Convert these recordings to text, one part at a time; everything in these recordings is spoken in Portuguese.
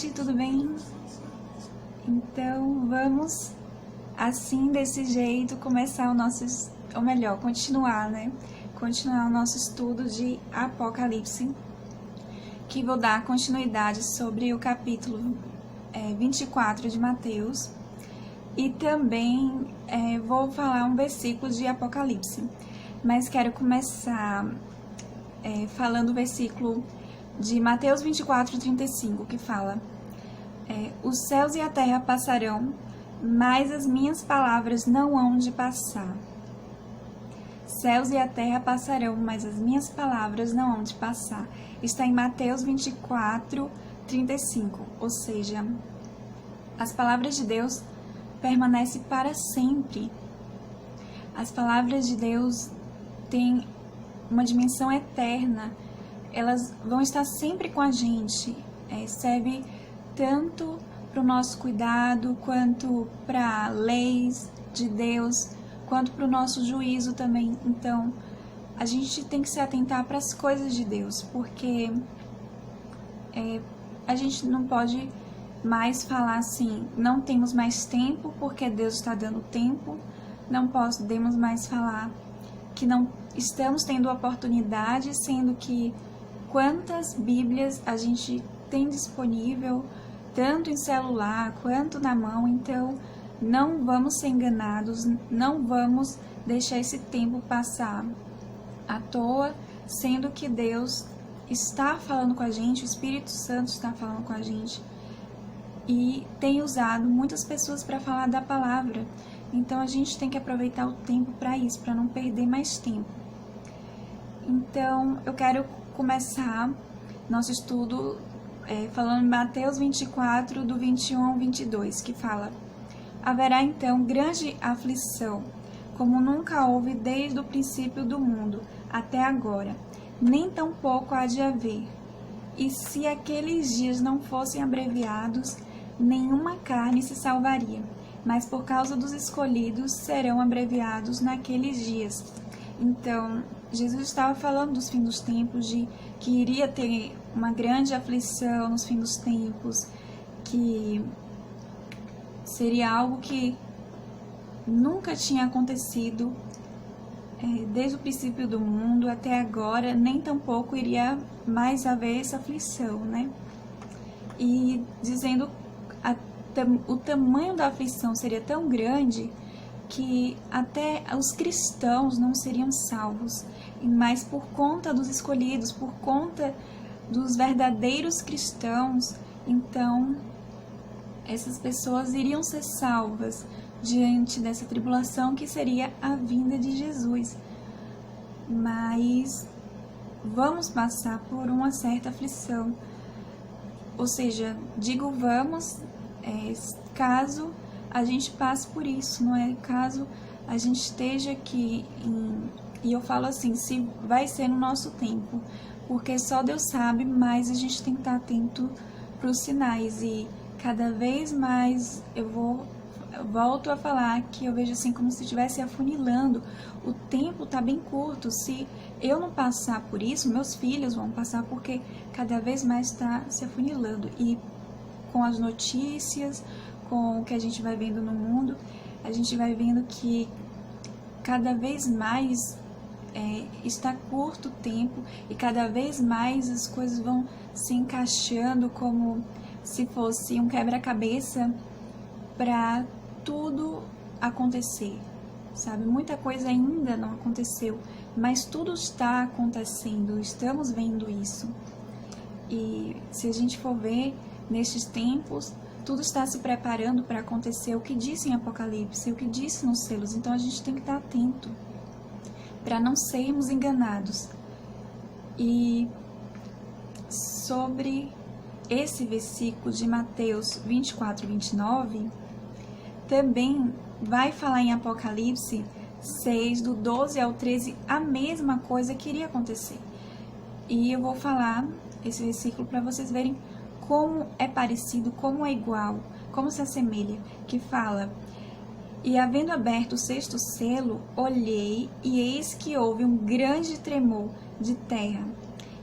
gente, tudo bem? Então vamos assim, desse jeito, começar o nosso, ou melhor, continuar, né? Continuar o nosso estudo de Apocalipse, que vou dar continuidade sobre o capítulo 24 de Mateus, e também vou falar um versículo de Apocalipse, mas quero começar falando o versículo de Mateus 24, 35, que fala: os céus e a terra passarão, mas as minhas palavras não hão de passar. Céus e a terra passarão, mas as minhas palavras não hão de passar. Está em Mateus 24, 35. Ou seja, as palavras de Deus permanecem para sempre. As palavras de Deus têm uma dimensão eterna. Elas vão estar sempre com a gente. Serve tanto para o nosso cuidado, quanto para leis de Deus, quanto para o nosso juízo também. Então, a gente tem que se atentar para as coisas de Deus, porque a gente não pode mais falar assim, não temos mais tempo porque Deus está dando tempo, não podemos mais falar que não estamos tendo oportunidade, sendo que quantas Bíblias a gente tem disponível, tanto em celular quanto na mão. Então não vamos ser enganados, não vamos deixar esse tempo passar à toa, sendo que Deus está falando com a gente, o Espírito Santo está falando com a gente e tem usado muitas pessoas para falar da palavra. Então a gente tem que aproveitar o tempo para isso, para não perder mais tempo. Então eu quero começar nosso estudo falando em Mateus 24, do 21 ao 22, que fala: haverá então grande aflição, como nunca houve desde o princípio do mundo até agora, nem tampouco há de haver. E se aqueles dias não fossem abreviados, nenhuma carne se salvaria, mas por causa dos escolhidos serão abreviados naqueles dias. Então, Jesus estava falando dos fins dos tempos, de que iria ter uma grande aflição nos fins dos tempos, que seria algo que nunca tinha acontecido desde o princípio do mundo até agora, nem tampouco iria mais haver essa aflição, né? E dizendo o tamanho da aflição seria tão grande que até os cristãos não seriam salvos, mas por conta dos escolhidos, por conta dos verdadeiros cristãos, então essas pessoas iriam ser salvas diante dessa tribulação que seria a vinda de Jesus. Mas vamos passar por uma certa aflição, ou seja, digo vamos, caso a gente passe por isso, não é? Caso a gente esteja aqui, e eu falo assim, se vai ser no nosso tempo, porque só Deus sabe, mas a gente tem que estar atento para os sinais. E cada vez mais eu volto a falar que eu vejo assim como se estivesse afunilando. O tempo está bem curto. Se eu não passar por isso, meus filhos vão passar, porque cada vez mais está se afunilando. E com as notícias, com o que a gente vai vendo no mundo, a gente vai vendo que cada vez mais está curto o tempo, e cada vez mais as coisas vão se encaixando como se fosse um quebra-cabeça para tudo acontecer, sabe? Muita coisa ainda não aconteceu, mas tudo está acontecendo, estamos vendo isso. E se a gente for ver nestes tempos, tudo está se preparando para acontecer, o que disse em Apocalipse, o que disse nos selos. Então a gente tem que estar atento para não sermos enganados. E sobre esse versículo de Mateus 24, 29, também vai falar em Apocalipse 6, do 12 ao 13, a mesma coisa que iria acontecer. E eu vou falar esse versículo para vocês verem como é parecido, como é igual, como se assemelha, que fala: e havendo aberto o sexto selo, olhei, e eis que houve um grande tremor de terra,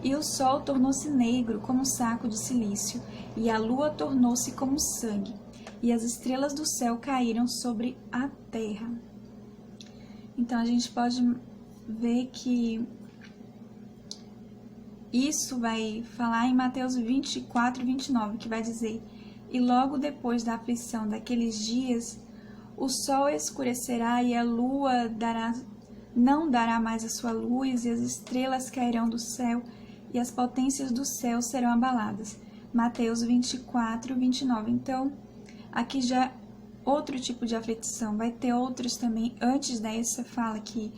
E o sol tornou-se negro como um saco de silício, e a lua tornou-se como sangue, e as estrelas do céu caíram sobre a terra. Então a gente pode ver que isso vai falar em Mateus 24, 29, que vai dizer: E logo depois da aflição daqueles dias, o sol escurecerá e a lua não dará mais a sua luz, e as estrelas cairão do céu, e as potências do céu serão abaladas. Mateus 24, 29. Então, aqui já outro tipo de aflição. Vai ter outros também. Antes dessa fala que,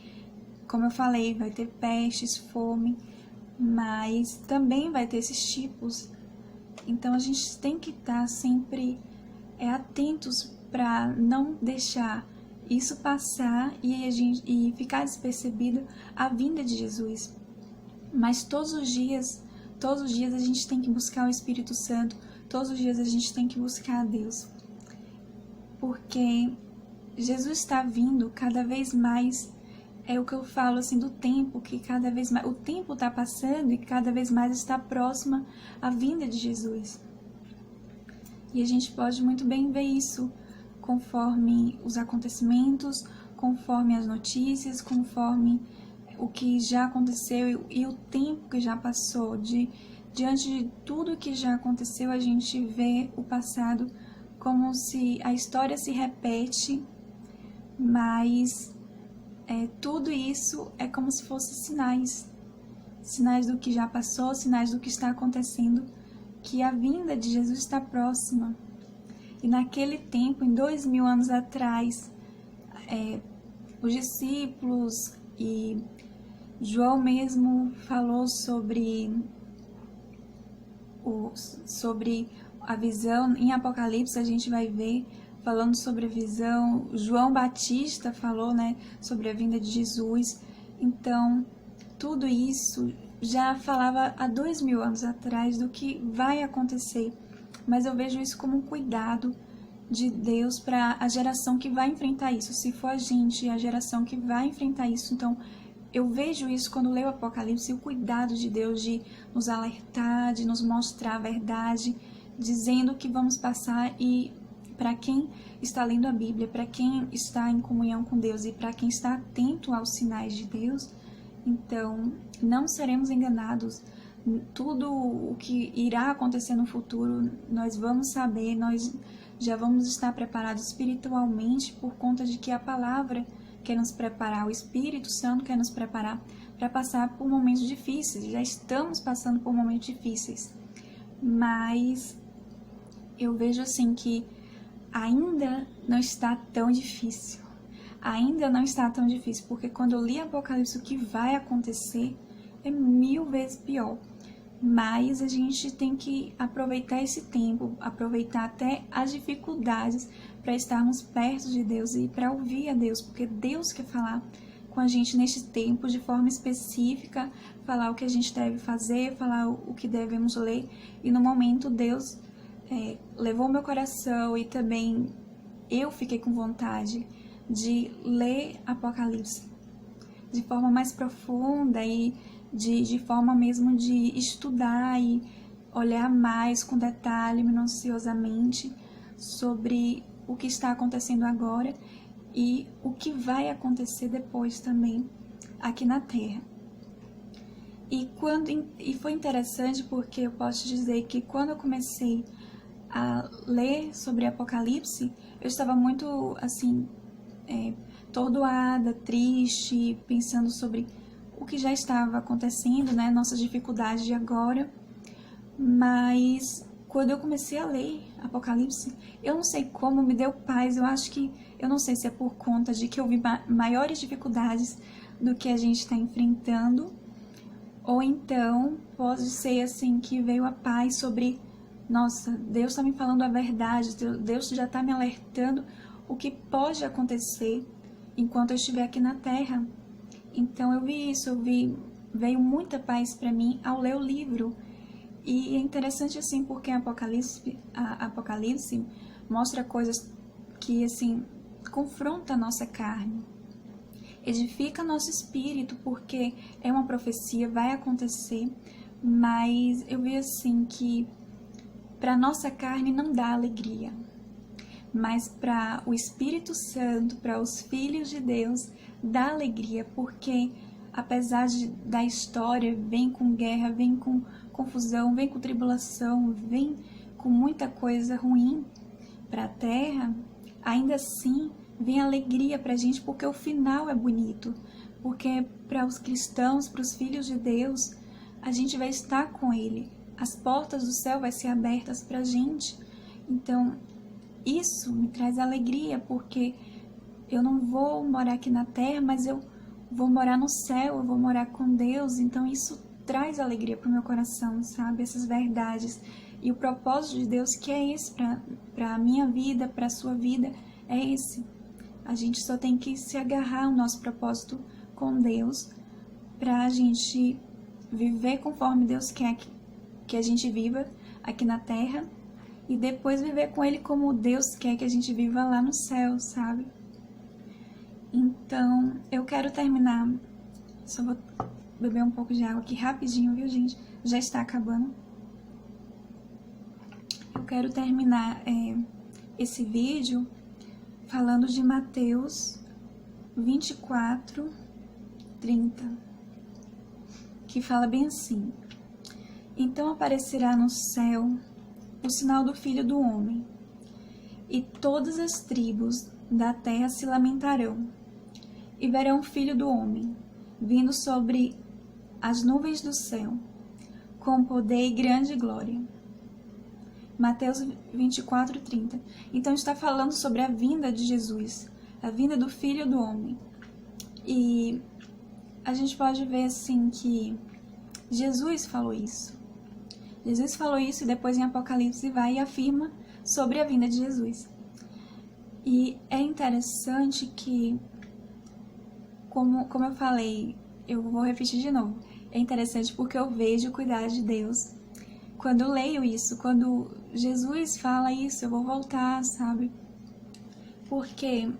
como eu falei, vai ter pestes, fome, mas também vai ter esses tipos. Então, a gente tem que estar sempre atentos para não deixar isso passar e ficar despercebido a vinda de Jesus. Mas todos os dias a gente tem que buscar o Espírito Santo, todos os dias a gente tem que buscar a Deus. Porque Jesus está vindo cada vez mais, é o que eu falo assim do tempo, que cada vez mais, o tempo está passando e cada vez mais está próxima a vinda de Jesus. E a gente pode muito bem ver isso conforme os acontecimentos, conforme as notícias, conforme o que já aconteceu e o tempo que já passou. Diante de tudo que já aconteceu, a gente vê o passado como se a história se repete, mas tudo isso é como se fossem sinais do que já passou, sinais do que está acontecendo, que a vinda de Jesus está próxima. E naquele tempo, em 2000 anos atrás, os discípulos e João mesmo falou sobre a visão. Em Apocalipse a gente vai ver falando sobre a visão. João Batista falou, sobre a vinda de Jesus. Então, tudo isso já falava há 2000 anos atrás do que vai acontecer. Mas eu vejo isso como um cuidado de Deus para a geração que vai enfrentar isso. Se for a gente, a geração que vai enfrentar isso, então eu vejo isso quando leio o Apocalipse, o cuidado de Deus de nos alertar, de nos mostrar a verdade, dizendo que vamos passar. E para quem está lendo a Bíblia, para quem está em comunhão com Deus e para quem está atento aos sinais de Deus, então não seremos enganados. Tudo o que irá acontecer no futuro, nós vamos saber, nós já vamos estar preparados espiritualmente por conta de que a palavra quer nos preparar, o Espírito Santo quer nos preparar para passar por momentos difíceis. Já estamos passando por momentos difíceis, mas eu vejo assim que ainda não está tão difícil. Ainda não está tão difícil, porque quando eu li Apocalipse, o que vai acontecer é 1000 vezes pior. Mas a gente tem que aproveitar esse tempo, aproveitar até as dificuldades para estarmos perto de Deus e para ouvir a Deus, porque Deus quer falar com a gente neste tempo de forma específica, falar o que a gente deve fazer, falar o que devemos ler. E no momento Deus levou meu coração e também eu fiquei com vontade de ler Apocalipse de forma mais profunda e de forma mesmo de estudar e olhar mais com detalhe, minuciosamente, sobre o que está acontecendo agora e o que vai acontecer depois também aqui na Terra. E foi interessante porque eu posso dizer que quando eu comecei a ler sobre Apocalipse, eu estava muito assim, atordoada, triste, pensando sobre o que já estava acontecendo, nossas dificuldades de agora. Mas quando eu comecei a ler Apocalipse, eu não sei como me deu paz. Eu não sei se é por conta de que eu vi maiores dificuldades do que a gente está enfrentando, ou então pode ser assim que veio a paz sobre, nossa, Deus está me falando a verdade, Deus já está me alertando o que pode acontecer enquanto eu estiver aqui na Terra. Então eu vi isso, veio muita paz para mim ao ler o livro. E é interessante assim porque a Apocalipse mostra coisas que assim confronta a nossa carne, edifica nosso espírito, porque é uma profecia, vai acontecer, mas eu vejo assim que para nossa carne não dá alegria, mas para o Espírito Santo, para os filhos de Deus, dá alegria, porque apesar da história, vem com guerra, vem com confusão, vem com tribulação, vem com muita coisa ruim para a terra, ainda assim vem alegria para a gente, porque o final é bonito, porque para os cristãos, para os filhos de Deus, a gente vai estar com Ele, as portas do céu vai ser abertas para a gente. Então isso me traz alegria, porque eu não vou morar aqui na terra, mas eu vou morar no céu, eu vou morar com Deus. Então isso traz alegria para o meu coração, sabe? Essas verdades. E o propósito de Deus, que é esse para a minha vida, para a sua vida, é esse. A gente só tem que se agarrar ao nosso propósito com Deus, para a gente viver conforme Deus quer que a gente viva aqui na terra, e depois viver com Ele como Deus quer que a gente viva lá no céu, sabe? Então, eu quero terminar, só vou beber um pouco de água aqui rapidinho, viu, gente? Já está acabando. Eu quero terminar esse vídeo falando de Mateus 24, 30, que fala bem assim: então aparecerá no céu o sinal do Filho do Homem, e todas as tribos da terra se lamentarão, e verão o Filho do Homem vindo sobre as nuvens do céu, com poder e grande glória. Mateus 24, 30. Então está falando sobre a vinda de Jesus, a vinda do Filho do Homem. E a gente pode ver assim que Jesus falou isso. Jesus falou isso, e depois em Apocalipse vai e afirma sobre a vinda de Jesus. E é interessante que, como eu falei, eu vou repetir de novo, é interessante porque eu vejo o cuidado de Deus quando eu leio isso, quando Jesus fala isso, eu vou voltar, sabe? Porque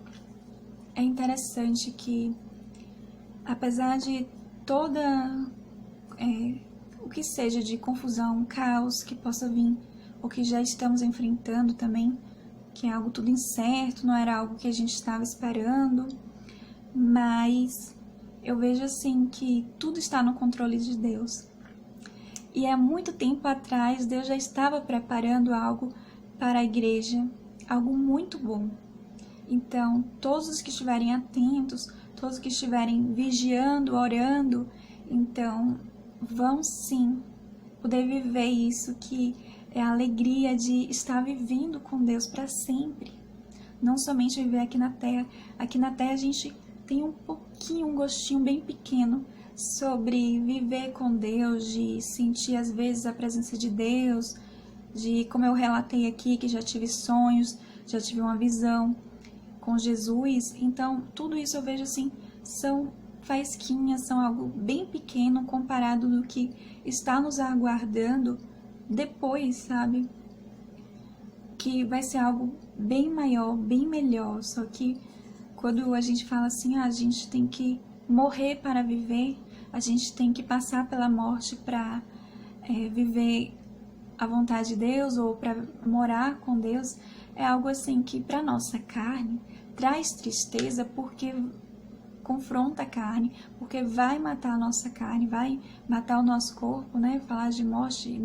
é interessante que, apesar de toda o que seja de confusão, caos que possa vir, ou que já estamos enfrentando também, que é algo tudo incerto, não era algo que a gente estava esperando, mas eu vejo assim que tudo está no controle de Deus. E há muito tempo atrás, Deus já estava preparando algo para a igreja, algo muito bom. Então, todos os que estiverem atentos, todos que estiverem vigiando, orando, então vão sim poder viver isso, que é a alegria de estar vivendo com Deus para sempre. Não somente viver aqui na terra. Aqui na terra a gente tem um pouquinho, um gostinho bem pequeno sobre viver com Deus, de sentir às vezes a presença de Deus, de, como eu relatei aqui, que já tive sonhos, já tive uma visão com Jesus. Então tudo isso eu vejo assim, são faísquinhas, são algo bem pequeno comparado do que está nos aguardando depois, sabe? Que vai ser algo bem maior, bem melhor. Só que quando a gente fala assim, a gente tem que morrer para viver, a gente tem que passar pela morte para viver a vontade de Deus, ou para morar com Deus, é algo assim que para nossa carne traz tristeza, porque confronta a carne, porque vai matar a nossa carne, vai matar o nosso corpo, né? Falar de morte,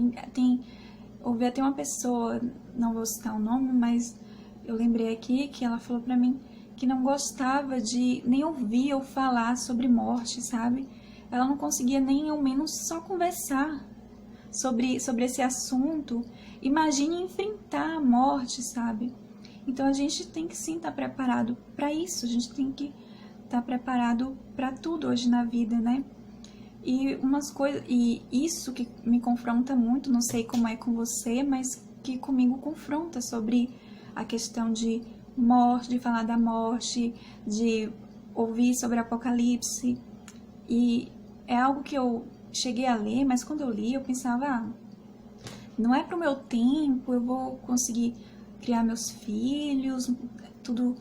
ouvi até uma pessoa, não vou citar o nome, mas eu lembrei aqui que ela falou pra mim que não gostava de nem ouvir ou falar sobre morte, sabe? Ela não conseguia nem ao menos só conversar sobre esse assunto. Imagine enfrentar a morte, sabe? Então a gente tem que sim estar preparado para isso, a gente tem que estar preparado para tudo hoje na vida, né? E umas coisas, e isso que me confronta muito, não sei como é com você, mas que comigo confronta sobre a questão de morte, de falar da morte, de ouvir sobre Apocalipse. E é algo que eu cheguei a ler, mas quando eu li eu pensava, não é pro meu tempo, eu vou conseguir criar meus filhos, tudo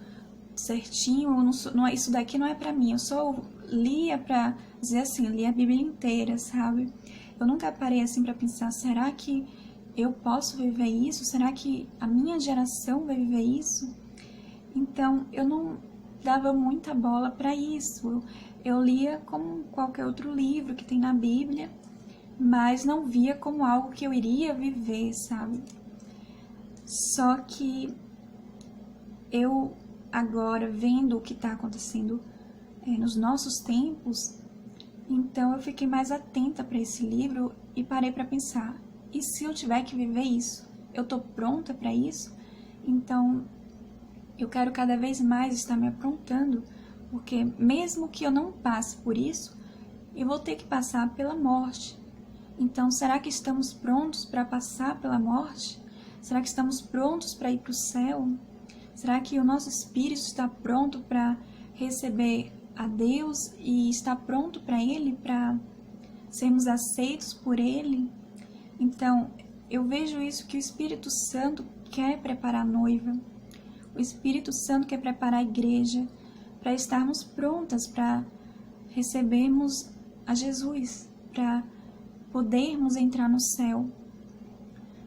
certinho, não é, isso daqui não é pra mim. Eu só lia pra dizer assim, li a Bíblia inteira, sabe? eu nunca parei assim para pensar, será que eu posso viver isso? Será que a minha geração vai viver isso? Então, eu não dava muita bola para isso. Eu lia como qualquer outro livro que tem na Bíblia, mas não via como algo que eu iria viver, sabe? Só que eu agora, vendo o que está acontecendo nos nossos tempos, então eu fiquei mais atenta para esse livro e parei para pensar, e se eu tiver que viver isso? Eu tô pronta para isso? Então, eu quero cada vez mais estar me aprontando, porque mesmo que eu não passe por isso, eu vou ter que passar pela morte. Então, será que estamos prontos para passar pela morte? Será que estamos prontos para ir para o céu? Será que o nosso espírito está pronto para receber a Deus e está pronto para Ele, para sermos aceitos por Ele? Então, eu vejo isso, que o Espírito Santo quer preparar a noiva. O Espírito Santo quer preparar a igreja para estarmos prontas para recebermos a Jesus, para podermos entrar no céu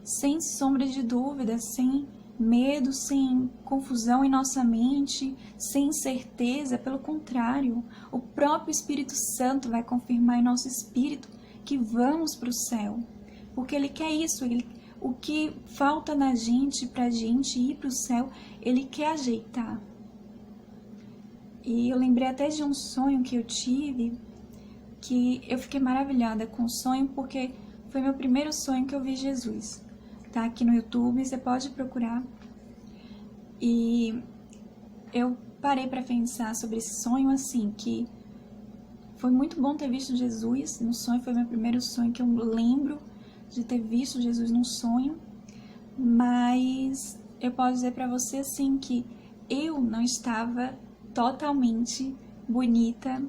sem sombra de dúvida, sem medo, sem confusão em nossa mente, sem incerteza. Pelo contrário, o próprio Espírito Santo vai confirmar em nosso espírito que vamos para o céu, porque Ele quer isso. O que falta na gente, para a gente ir para o céu, Ele quer ajeitar. E eu lembrei até de um sonho que eu tive, que eu fiquei maravilhada com o sonho, porque foi meu primeiro sonho que eu vi Jesus. Tá aqui no YouTube, você pode procurar. E eu parei para pensar sobre esse sonho, assim, que foi muito bom ter visto Jesus no sonho. Foi meu primeiro sonho que eu lembro de ter visto Jesus num sonho. Mas eu posso dizer para você, assim, que eu não estava totalmente bonita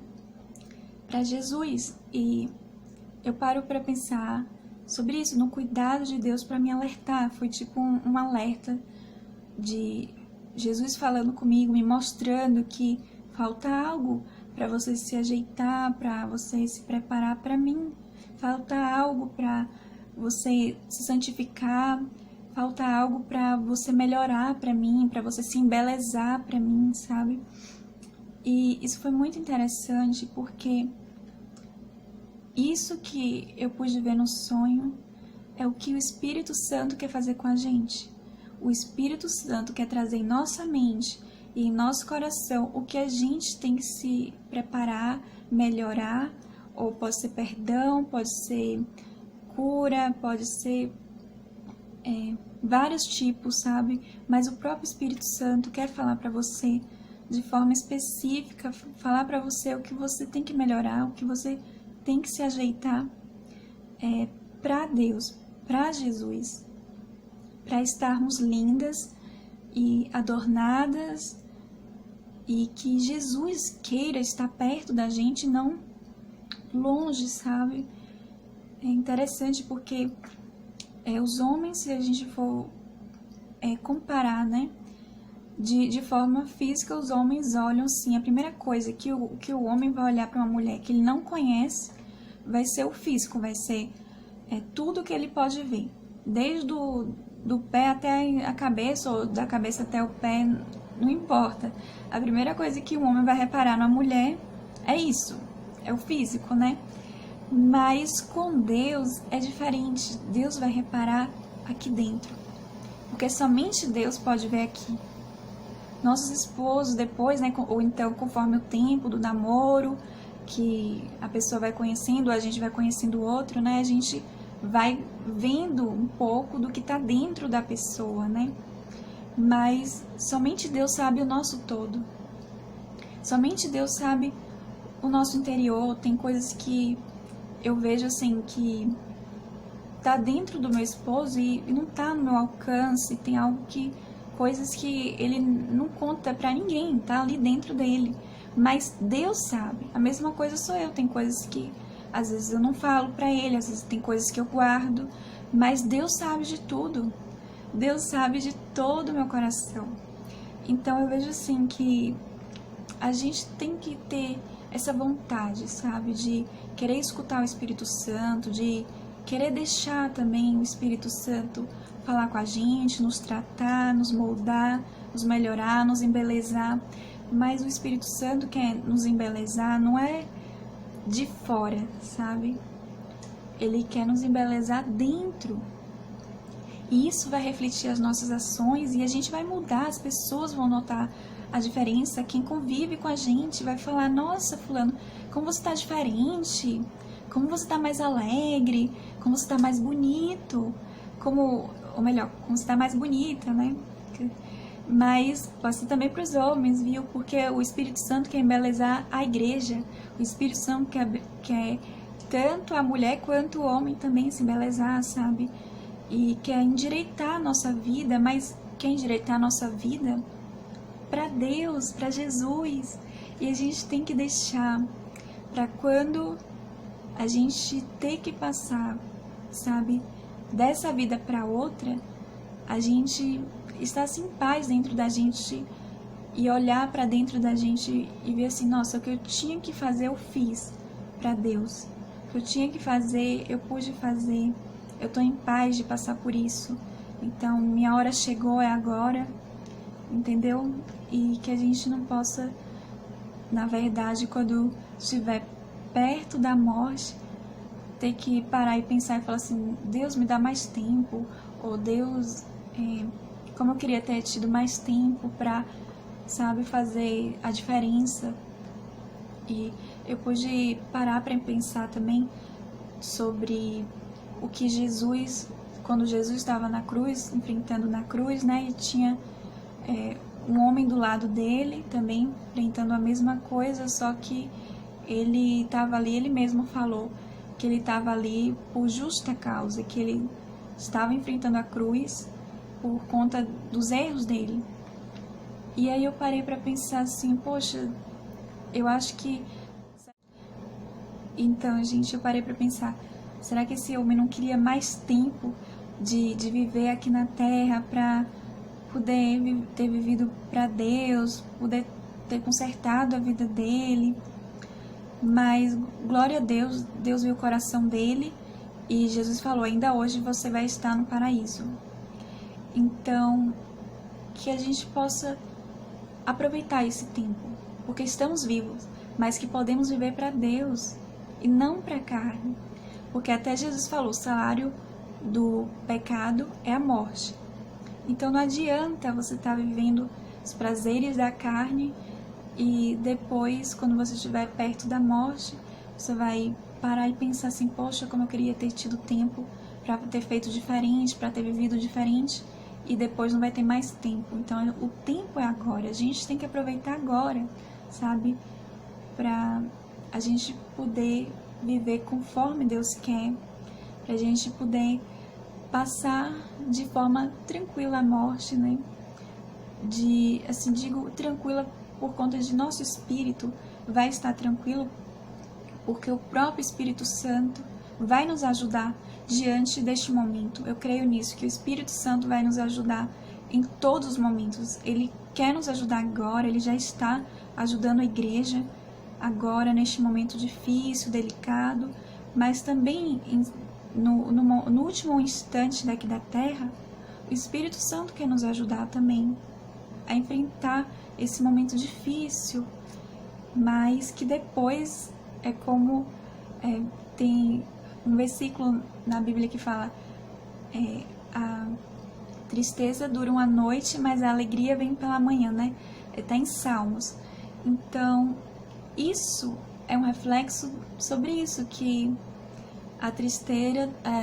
para Jesus. E eu paro para pensar sobre isso, no cuidado de Deus para me alertar. Foi tipo um alerta de Jesus falando comigo, me mostrando que falta algo para você se ajeitar, para você se preparar para mim. Falta algo para você se santificar, falta algo para você melhorar para mim, para você se embelezar para mim, sabe? E isso foi muito interessante, porque isso que eu pude ver no sonho é o que o Espírito Santo quer fazer com a gente. O Espírito Santo quer trazer em nossa mente e em nosso coração o que a gente tem que se preparar, melhorar, ou pode ser perdão, pode ser cura, pode ser vários tipos, sabe? Mas o próprio Espírito Santo quer falar para você de forma específica, falar para você o que você tem que melhorar, o que você tem que se ajeitar para Deus, para Jesus, para estarmos lindas e adornadas, e que Jesus queira estar perto da gente, não longe, sabe? É interessante porque os homens, se a gente for comparar, né? De forma física, os homens olham, sim, a primeira coisa que o homem vai olhar para uma mulher que ele não conhece vai ser o físico, vai ser tudo que ele pode ver, desde do pé até a cabeça, ou da cabeça até o pé, não importa. A primeira coisa que o homem vai reparar na mulher é isso, é o físico, né? Mas com Deus é diferente. Deus vai reparar aqui dentro, porque somente Deus pode ver aqui. Nossos esposos depois, né, ou então conforme o tempo do namoro, que a pessoa vai conhecendo, a gente vai conhecendo o outro, né, a gente vai vendo um pouco do que está dentro da pessoa, né, mas somente Deus sabe o nosso todo, somente Deus sabe o nosso interior. Tem coisas que eu vejo assim, que tá dentro do meu esposo e não tá no meu alcance, tem coisas que ele não conta pra ninguém, tá ali dentro dele, mas Deus sabe. A mesma coisa sou eu, tem coisas que às vezes eu não falo pra ele, às vezes tem coisas que eu guardo, mas Deus sabe de tudo, Deus sabe de todo o meu coração. Então eu vejo assim que a gente tem que ter essa vontade, sabe, de querer escutar o Espírito Santo, de querer deixar também o Espírito Santo falar com a gente, nos tratar, nos moldar, nos melhorar, nos embelezar. Mas o Espírito Santo quer nos embelezar, não é de fora, sabe? Ele quer nos embelezar dentro. E isso vai refletir as nossas ações e a gente vai mudar, as pessoas vão notar a diferença. Quem convive com a gente vai falar: nossa, fulano, como você tá diferente, como você tá mais alegre, como você tá mais bonito, como você tá mais bonita, né? Mas pode ser também para os homens, viu? Porque o Espírito Santo quer embelezar a igreja. O Espírito Santo quer tanto a mulher quanto o homem também se embelezar, sabe? E quer endireitar a nossa vida, mas quer endireitar a nossa vida para Deus, para Jesus. E a gente tem que deixar para quando a gente ter que passar, sabe, dessa vida para outra, a gente estar assim, em paz dentro da gente e olhar para dentro da gente e ver assim: nossa, o que eu tinha que fazer eu fiz para Deus, o que eu tinha que fazer eu pude fazer, eu tô em paz de passar por isso, então minha hora chegou, é agora, entendeu? E que a gente não possa, na verdade, quando estiver perto da morte, ter que parar e pensar e falar assim: Deus, me dá mais tempo, ou Deus, como eu queria ter tido mais tempo para, sabe, fazer a diferença. E eu pude parar para pensar também sobre o que Jesus, quando Jesus estava na cruz, enfrentando na cruz, né, e tinha um homem do lado dele também enfrentando a mesma coisa, só que ele estava ali, ele mesmo falou que ele estava ali por justa causa, que ele estava enfrentando a cruz por conta dos erros dele. E aí eu parei para pensar assim: poxa, eu acho que... Então, gente, eu parei para pensar: será que esse homem não queria mais tempo de viver aqui na Terra para poder ter vivido para Deus, poder ter consertado a vida dele? Mas, glória a Deus, Deus viu o coração dele e Jesus falou: ainda hoje você vai estar no paraíso. Então, que a gente possa aproveitar esse tempo, porque estamos vivos, mas que podemos viver para Deus e não para a carne. Porque até Jesus falou: o salário do pecado é a morte. Então não adianta você estar vivendo os prazeres da carne e depois, quando você estiver perto da morte, você vai parar e pensar assim: poxa, como eu queria ter tido tempo para ter feito diferente, para ter vivido diferente, e depois não vai ter mais tempo. Então o tempo é agora, a gente tem que aproveitar agora, sabe, para a gente poder viver conforme Deus quer, para a gente poder passar de forma tranquila a morte, né? Digo tranquila por conta de nosso espírito vai estar tranquilo, porque o próprio Espírito Santo vai nos ajudar diante deste momento. Eu creio nisso, que o Espírito Santo vai nos ajudar em todos os momentos. Ele quer nos ajudar agora, ele já está ajudando a igreja agora, neste momento difícil, delicado, mas também no último instante daqui da terra, o Espírito Santo quer nos ajudar também a enfrentar esse momento difícil, mas que depois é como tem um versículo na Bíblia que fala: a tristeza dura uma noite, mas a alegria vem pela manhã, né? Está em Salmos. Então, isso é um reflexo sobre isso, que a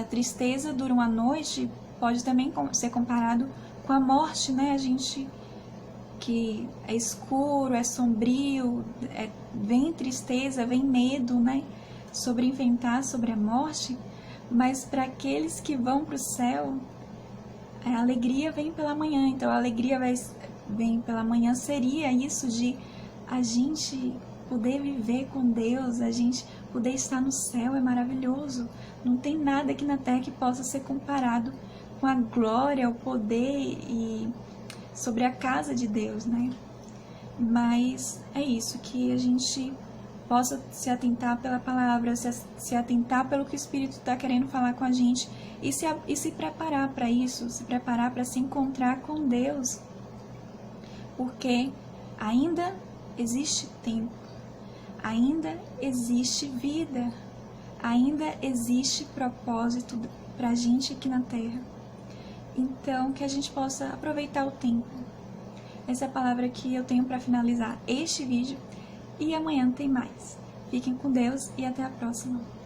tristeza dura uma noite, pode também ser comparado com a morte, né? A gente que é escuro, é sombrio, vem tristeza, vem medo, né? Sobre enfrentar, sobre a morte, mas para aqueles que vão para o céu, a alegria vem pela manhã. Então a alegria vem pela manhã seria isso de a gente poder viver com Deus, a gente poder estar no céu, é maravilhoso. Não tem nada aqui na terra que possa ser comparado com a glória, o poder e sobre a casa de Deus, né? Mas é isso, que a gente possa se atentar pela palavra, se atentar pelo que o Espírito está querendo falar com a gente e se preparar para isso, se preparar para se encontrar com Deus, porque ainda existe tempo, ainda existe vida, ainda existe propósito para a gente aqui na Terra. Então, que a gente possa aproveitar o tempo. Essa é a palavra que eu tenho para finalizar este vídeo e amanhã tem mais. Fiquem com Deus e até a próxima.